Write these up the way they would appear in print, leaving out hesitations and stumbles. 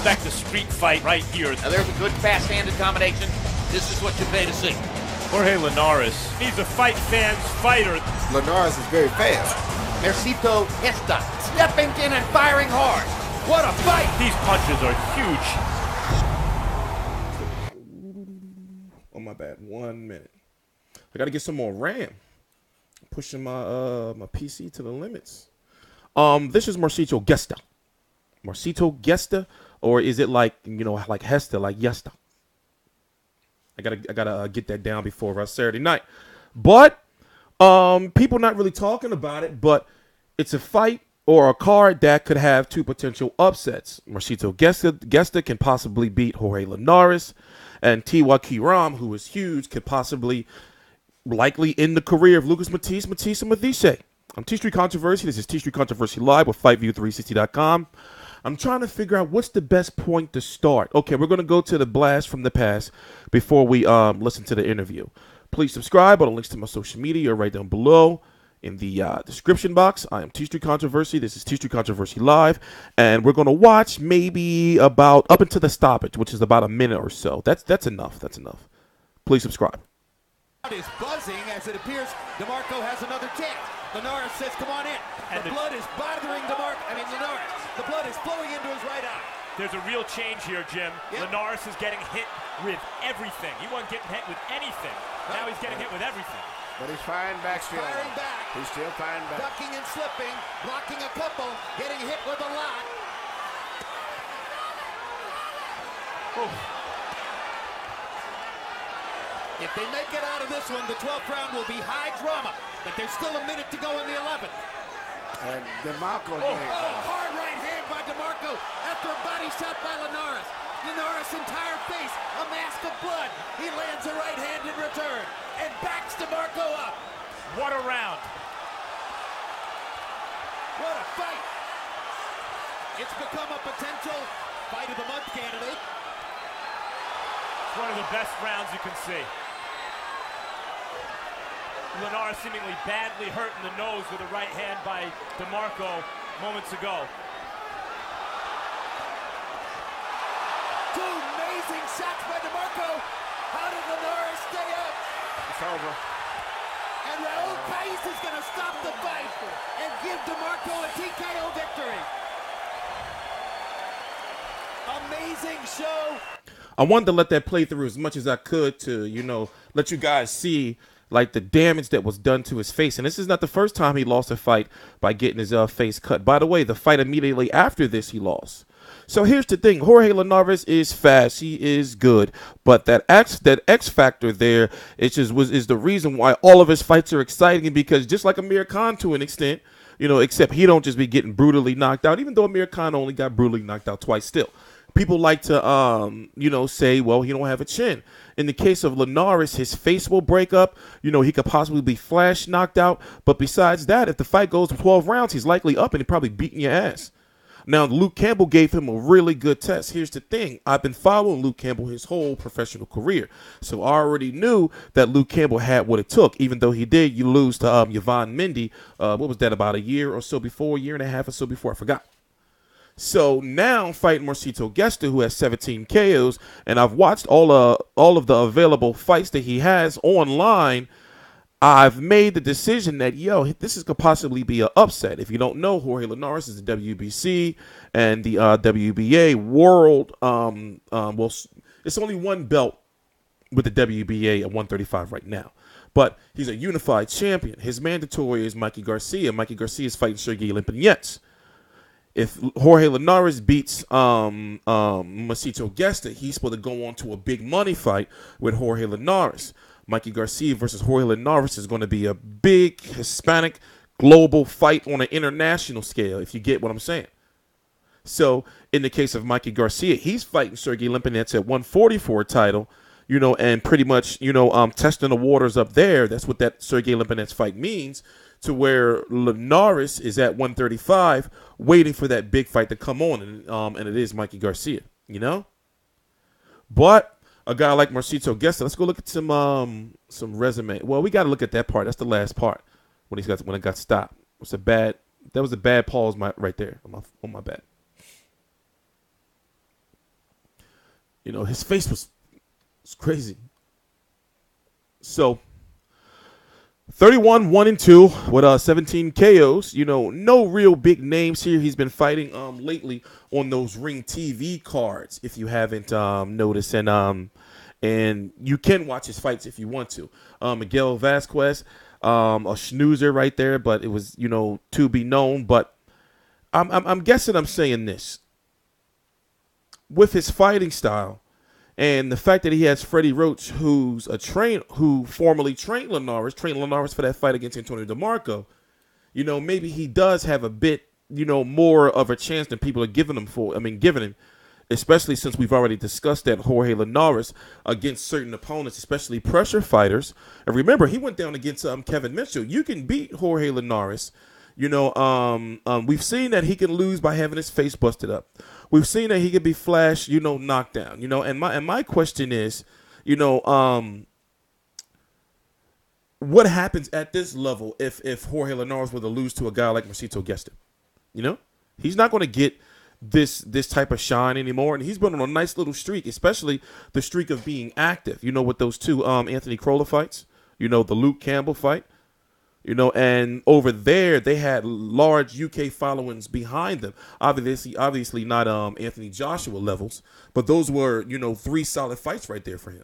expect a street fight right here. Now there's a good fast-handed combination. This is what you pay to see. Jorge Linares, he's a fight fan's fighter. Linares is very fast. Mercito Gesta, stepping in and firing hard. What a fight! These punches are huge. Oh, my bad. 1 minute. I got to get some more RAM. Pushing my my PC to the limits. This is Mercito Gesta. Mercito Gesta, or is it like, you know, like Hesta, like Yesta? I gotta get that down before Saturday night. But people not really talking about it, but it's a fight or a card that could have two potential upsets. Mercito Gesta can possibly beat Jorge Linares, and Tewa Kiram, who is huge, could possibly likely end the career of Lucas Matthysse and Matthysse. I'm TstreeT Controversy. This is TstreeT Controversy Live with FightView360.com. I'm trying to figure out what's the best point to start. Okay, we're going to go to the blast from the past before we listen to the interview. Please subscribe. All the links to my social media are right down below in the description box. I am TstreeT Controversy. This is TstreeT Controversy Live. And we're going to watch maybe about up until the stoppage, which is about a minute or so. That's enough. That's enough. Please subscribe. Is buzzing as it appears DeMarco has another chance. Linares says, come on in. And the blood is bothering Linares. The blood is flowing into his right eye. There's a real change here, Jim. Yep. Linares is getting hit with everything. He wasn't getting hit with anything. Now he's getting hit with everything. But he's firing back still. Firing back. He's still firing back. Ducking and slipping, blocking a couple, getting hit with a lot. Oh. If they make it out of this one, the 12th round will be high drama. But there's still a minute to go in the 11th. And DeMarco hard right hand by DeMarco after a body shot by Linares. Linares' entire face, a mask of blood. He lands a right hand in return and backs DeMarco up. What a round. What a fight. It's become a potential fight of the month candidate. It's one of the best rounds you can see. Linares seemingly badly hurt in the nose with a right hand by DeMarco moments ago. Two amazing shots by DeMarco. How did Linares stay up? It's over. And Raul País is going to stop the fight and give DeMarco a TKO victory. Amazing show. I wanted to let that play through as much as I could to, you know, let you guys see like the damage that was done to his face. And this is not the first time he lost a fight by getting his face cut. By the way, the fight immediately after this he lost. So here's the thing. Jorge Linares is fast. He is good. But that X factor there is the reason why all of his fights are exciting, because just like Amir Khan to an extent, you know, except he don't just be getting brutally knocked out, even though Amir Khan only got brutally knocked out twice still. People like to, you know, say, well, he don't have a chin. In the case of Linares, his face will break up. You know, he could possibly be flash knocked out. But besides that, if the fight goes 12 rounds, he's likely up and he's probably beating your ass. Now, Luke Campbell gave him a really good test. Here's the thing. I've been following Luke Campbell his whole professional career. So I already knew that Luke Campbell had what it took, even though he did lose to Yvonne Mendy. What was that, about a year or so before, a year and a half or so before? I forgot. So now fighting Mercito Gesta, who has 17 KOs, and I've watched all of the available fights that he has online. I've made the decision that, this could possibly be an upset. If you don't know, Jorge Linares is the WBC and the WBA World. Well, it's only one belt with the WBA at 135 right now. But he's a unified champion. His mandatory is Mikey Garcia. Mikey Garcia is fighting Sergey Limpinets. If Jorge Linares beats Mercito Gesta, he's supposed to go on to a big money fight with Jorge Linares. Mikey Garcia versus Jorge Linares is going to be a big Hispanic global fight on an international scale, if you get what I'm saying. So in the case of Mikey Garcia, he's fighting Sergey Limpinets at 140 for a title, you know, and pretty much, you know, testing the waters up there. That's what that Sergey Limpinets fight means, to where Linares is at 135 waiting for that big fight to come on, and it is Mikey Garcia, you know. But a guy like Mercito Gesta, let's go look at some resume. Well, we got to look at that part. That's the last part when it got stopped. That was a bad pause right there on my bad. You know, his face was crazy. So 31-1-2 with 17 KOs. You know, no real big names here. He's been fighting lately on those Ring TV cards, if you haven't noticed, and you can watch his fights if you want to. Miguel Vasquez, a snoozer right there, but it was, you know, to be known. But I'm guessing I'm saying this with his fighting style. And the fact that he has Freddie Roach, who formerly trained Linares for that fight against Antonio DeMarco, you know, maybe he does have a bit, you know, more of a chance than people are giving him, especially since we've already discussed that Jorge Linares against certain opponents, especially pressure fighters. And remember, he went down against Kevin Mitchell. You can beat Jorge Linares. You know, we've seen that he can lose by having his face busted up. We've seen that he can be flashed, you know, knocked down. You know, and my question is, you know, what happens at this level if Jorge Linares were to lose to a guy like Mercito Gesta? You know, he's not going to get this type of shine anymore, and he's been on a nice little streak, especially the streak of being active. You know, with those two Anthony Crolla fights. You know, the Luke Campbell fight. You know, and over there they had large UK followings behind them. Obviously not Anthony Joshua levels, but those were, you know, 3 solid fights right there for him.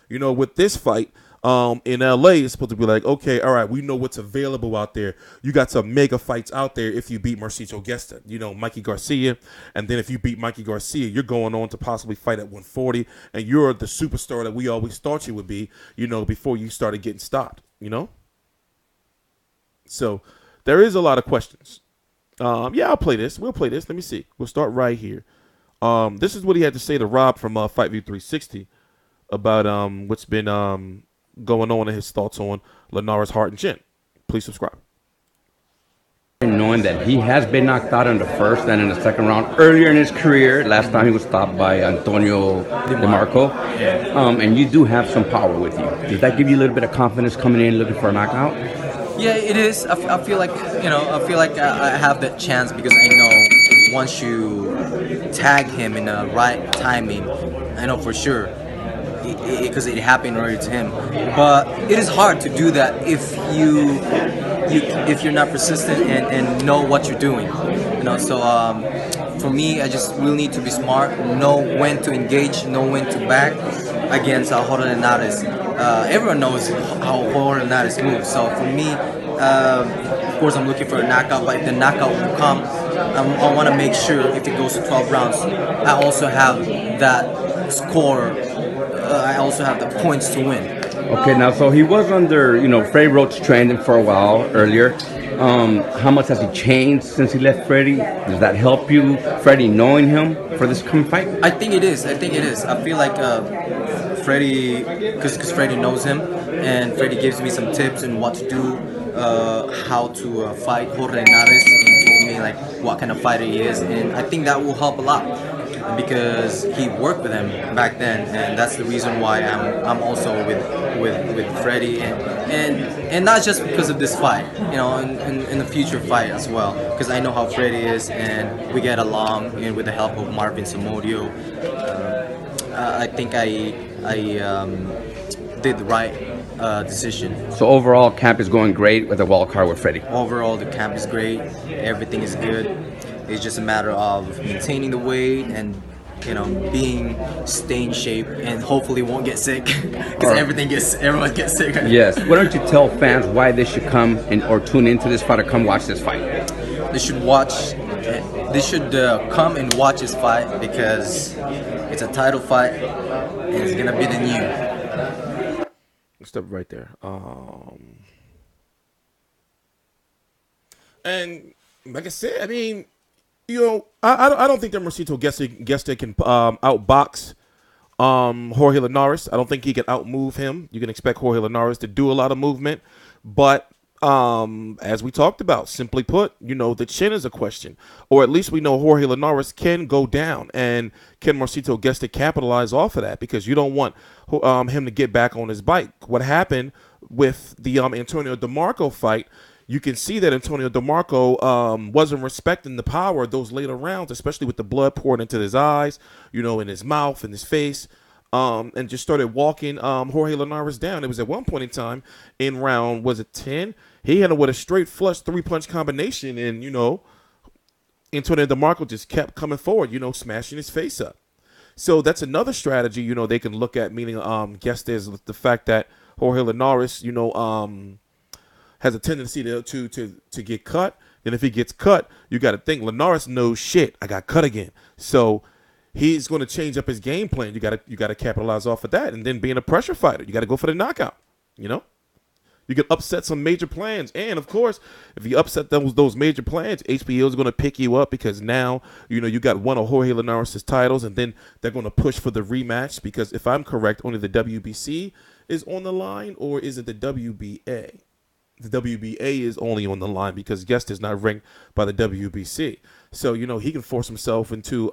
You know, with this fight in LA, it's supposed to be like, okay, all right, we know what's available out there. You got some mega fights out there if you beat Mercito Gesta, you know, Mikey Garcia, and then if you beat Mikey Garcia, you're going on to possibly fight at 140, and you're the superstar that we always thought you would be, you know, before you started getting stopped, you know. So there is a lot of questions. Yeah, I'll play this. We'll play this. Let me see. We'll start right here. This is what he had to say to Rob from Fight View 360 about what's been going on and his thoughts on Linares' heart and chin. Please subscribe. Knowing that he has been knocked out in the first and in the second round earlier in his career. Last time he was stopped by Antonio DeMarco. And you do have some power with you. Does that give you a little bit of confidence coming in looking for a knockout? Yeah, it is. I feel like, you know, I have that chance because I know once you tag him in the right timing, I know for sure, because it happened already to him. But it is hard to do that if you're not persistent and know what you're doing. You know, so for me, I just really need to be smart, know when to engage, know when to back against Jorge Linares. Everyone knows how Jorge Linares moves. So for me, of course, I'm looking for a knockout. But if the knockout will come, I want to make sure if it goes to 12 rounds, I also have that score. I also have the points to win. Okay, now so he was under, you know, Freddie Roach training for a while earlier. How much has he changed since he left Freddie? Does that help you, Freddie, knowing him for this coming fight? I think it is. I feel like Freddie, because Freddie knows him, and Freddie gives me some tips on what to do, how to fight Jorge Linares, and told me like what kind of fighter he is, and I think that will help a lot because he worked with him back then, and that's the reason why I'm also with Freddie, and not just because of this fight, you know, in the future fight as well, because I know how Freddie is, and we get along, and with the help of Marvin Samudio, I think I did the right decision. So overall, camp is going great with the wild card with Freddie. Overall, the camp is great. Everything is good. It's just a matter of maintaining the weight and, you know, staying in shape, and hopefully won't get sick because everyone gets sick. Yes. Why don't you tell fans why they should come or tune into this fight or come watch this fight? They should watch. They should come and watch this fight because it's a title fight and it's gonna be the new. Step right there. And like I said, I mean, you know, I don't think that Mercito Gesta can outbox Jorge Linares. I don't think he can outmove him. You can expect Jorge Linares to do a lot of movement, but as we talked about, simply put, you know, the chin is a question, or at least we know Jorge Linares can go down, and can Mercito Gesta capitalize off of that, because you don't want him to get back on his bike. What happened with the Antonio DeMarco fight, you can see that Antonio DeMarco wasn't respecting the power of those later rounds, especially with the blood pouring into his eyes, you know, in his mouth, in his face, and just started walking Jorge Linares down. It was at one point in time in round, was it 10? He had him with a straight flush 3-punch combination, and, you know, Antonio DeMarco just kept coming forward, you know, smashing his face up. So that's another strategy, you know, they can look at, meaning Gesta, is the fact that Jorge Linares, you know, has a tendency to get cut. Then if he gets cut, you got to think Linares knows shit. I got cut again. So he's going to change up his game plan. You got to capitalize off of that. And then being a pressure fighter, you got to go for the knockout, you know? You can upset some major plans. And, of course, if you upset those major plans, HBO is going to pick you up because now, you know, you got one of Jorge Linares' titles, and then they're going to push for the rematch because, if I'm correct, only the WBC is on the line, or is it the WBA? The WBA is only on the line because Gesta is not ranked by the WBC. So, you know, he can force himself into,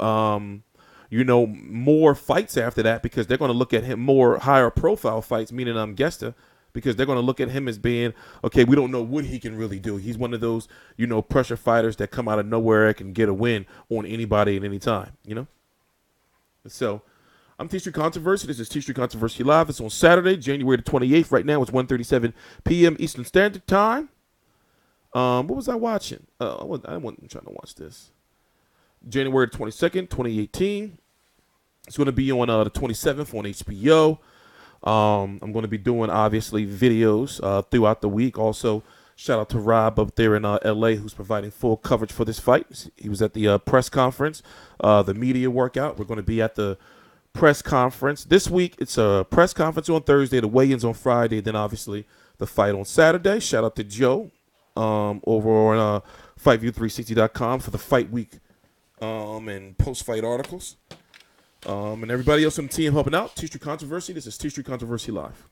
you know, more fights after that because they're going to look at him more higher profile fights, meaning Gesta, because they're going to look at him as being, okay, we don't know what he can really do. He's one of those, you know, pressure fighters that come out of nowhere and can get a win on anybody at any time, you know? So, I'm TstreeT Controversy. This is TstreeT Controversy Live. It's on Saturday, January the 28th. Right now, it's 1:37 p.m. Eastern Standard Time. What was I watching? I wasn't trying to watch this. January 22nd, 2018. It's going to be on the 27th on HBO. I'm going to be doing, obviously, videos throughout the week. Also, shout out to Rob up there in L.A. who's providing full coverage for this fight. He was at the press conference, the media workout. We're going to be at the press conference. This week, it's a press conference on Thursday, the weigh-ins on Friday, then, obviously, the fight on Saturday. Shout out to Joe over on FightView360.com for the fight week and post-fight articles. And everybody else on the team helping out. TstreeT Controversy. This is TstreeT Controversy Live.